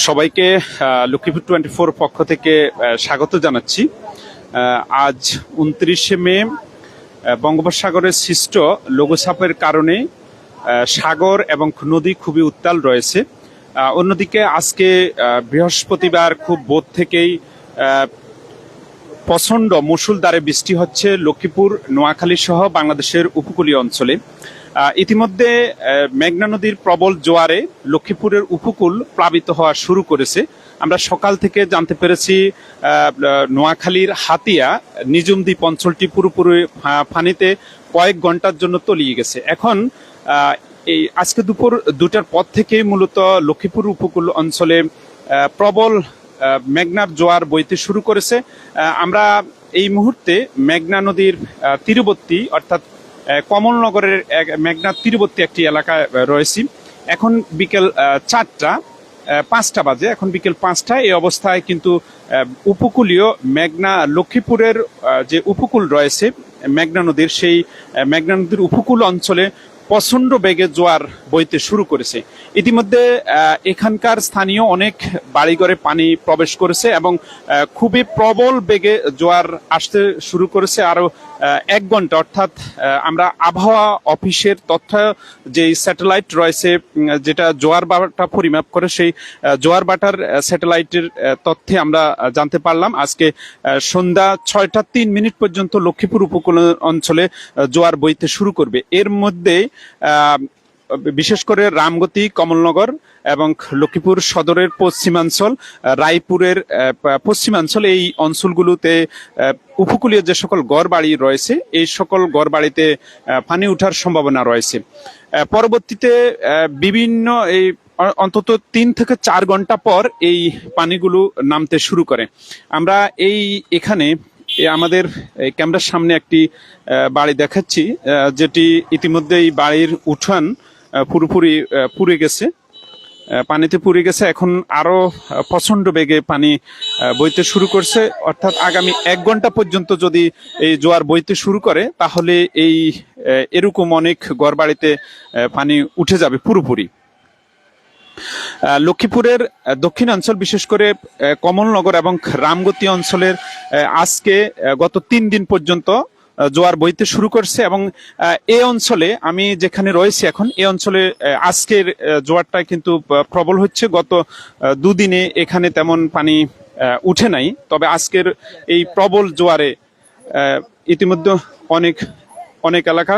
সবাইকে লক্ষ্মীপুর 24 পক্ষ থেকে স্বাগত জানাচ্ছি। আজ 29শে মে বঙ্গোপসাগরের সৃষ্ট লঘুচাপের কারণে সাগর এবং নদী খুবই উত্তাল রয়েছে। অন্যদিকে আজকে বৃহস্পতিবার খুব ভোর থেকেই প্রচণ্ড মুষলধারে বৃষ্টি হচ্ছে লক্ষ্মীপুর, নোয়াখালী সহ বাংলাদেশের উপকূলীয় অঞ্চলে। ইতিমধ্যে মেঘনা নদীর প্রবল জোয়ারে লক্ষ্মীপুরের উপকূল প্লাবিত হওয়া শুরু করেছে। আমরা সকাল থেকে জানতে পেরেছি নোয়াখালীর হাতিয়া নিজুম দ্বীপ অঞ্চলটি পুরোপুরি পানিতে কয়েক ঘন্টার জন্য তলিয়ে গেছে। এখন এই আজকে দুপুর 2টার পর থেকেই মূলত লক্ষ্মীপুর উপকূল অঞ্চলে প্রবল মেঘনার জোয়ার বইতে শুরু করেছে। আমরা এই মুহূর্তে মেঘনা নদীর তীরবর্তী অর্থাৎ কমলনগরের মেঘনা তীরবর্তী একটি এলাকায় রয়েছি। এখন বিকেল 5টা বাজে, এখন বিকেল 5টা। এই অবস্থায় কিন্তু উপকূলীয় মেঘনা লক্ষ্মীপুরের যে উপকূল রয়েছে মেঘনা নদীর, সেই মেঘনা নদীর উপকূল অঞ্চলে প্রচণ্ড বেগে জোয়ার বইতে শুরু করেছে। ইতিমধ্যে এখানকার স্থানীয় অনেক বাড়িঘরে পানি প্রবেশ করেছে এবং খুবই প্রবল বেগে জোয়ার আসতে শুরু করেছে। আরো 1 ঘন্টা, অর্থাৎ আমরা আবহাওয়া অফিসের তথ্য যে স্যাটেলাইট রয়েছে যেটা জোয়ার বাটা পরিমাপ করে, সেই জোয়ার বাটার স্যাটেলাইটের তথ্যে আমরা জানতে পারলাম আজকে সন্ধ্যা 6টা 3 মিনিট পর্যন্ত লক্ষ্মীপুর উপকূল অঞ্চলে জোয়ার বইতে শুরু করবে। এর মধ্যে বিশেষ করে রামগতি, কমলনগর এবং লক্ষ্মীপুর সদরের পশ্চিমাঞ্চল, রায়পুরের পশ্চিমাঞ্চল, এই অঞ্চলগুলোতে উপকূলীয় যে সকল গড়বাড়ি রয়েছে এই সকল গড়বাড়িতে পানি ওঠার সম্ভাবনা রয়েছে। পরবর্তীতে বিভিন্ন এই অন্তত 3 থেকে 4 ঘন্টা পর এই পানিগুলো নামতে শুরু করে। আমরা এখানে আমাদের ক্যামেরার সামনে একটি বাড়ি দেখাচ্ছি, যেটি ইতিমধ্যে এই বাড়ির উঠান পুরোপুরি পুড়ে গেছে, পানিতে পুড়ে গেছে। এখন আরো প্রচন্ড বেগে পানি বইতে শুরু করছে, অর্থাৎ আগামী 1 ঘন্টা পর্যন্ত যদি এই জোয়ার বইতে শুরু করে তাহলে এরকম অনেক ঘরবাড়িতে পানি উঠে যাবে পুরোপুরি। লক্ষ্মীপুরের দক্ষিণাঞ্চল, বিশেষ করে কমলনগর এবং রামগতি অঞ্চলের আজকে গত 3 দিন পর্যন্ত জোয়ার বইতে শুরু করছে এবং এই অঞ্চলে আমি যেখানে রয়েছি এখন, এই অঞ্চলে আজকের জোয়ারটা কিন্তু প্রবল হচ্ছে। গত 2 দিনে এখানে তেমন পানি উঠে নাই, তবে আজকের এই প্রবল জোয়ারে ইতিমধ্যে অনেক এলাকা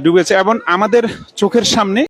ডুবেছে এবং আমাদের চোখের সামনে